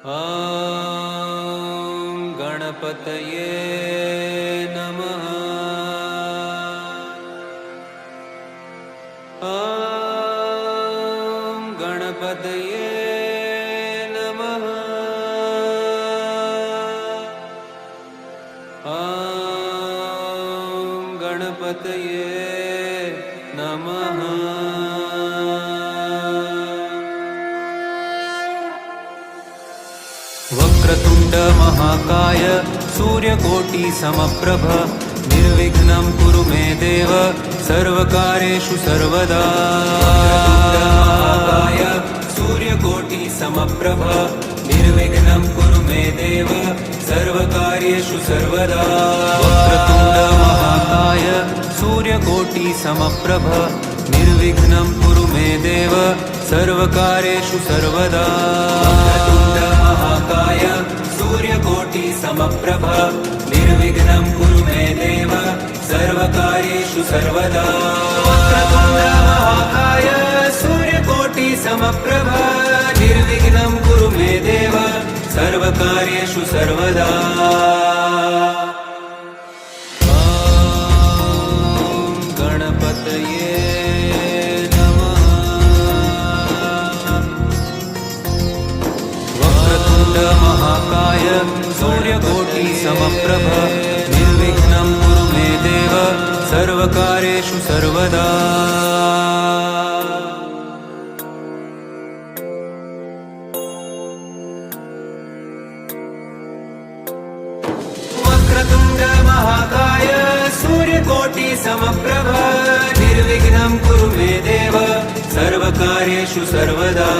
ॐ गणपतये नमः। ॐ गणपतये नमः। ॐ गणपतये नमः। वक्रतुण्ड महाकाय सूर्यकोटि समप्रभ निर्विघ्नं कुरु मे देव सर्वकार्येषु सर्वदा। महाकाय सूर्यकोटि समप्रभ निर्विघ्नं कुरु मे देव सर्वकार्येषु सर्वदा। वक्रतुण्ड महाकाय सूर्यकोटि समप्रभ निर्विघ्नं कुरु मे देव सर्वकार्येषु सर्वदा। महाकाय सूर्यकोटि समप्रभ निर्विघ्नं कुरु मे देव सर्वकार्येषु सर्वदा। वक्रतुण्ड महाकाय सूर्यकोटि समप्रभ निर्विघ्नं कुरु मे देव सर्वकार्येषु सर्वदा। ॐ गणपतये महाकाय सूर्यकोटि समप्रभ निर्विघ्नं कुरु मे देव सर्वकार्येषु सर्वदा। वक्रतुण्ड महाकाय सूर्यकोटि समप्रभ निर्विघ्नं कुरु मे देव सर्वकार्येषु सर्वदा।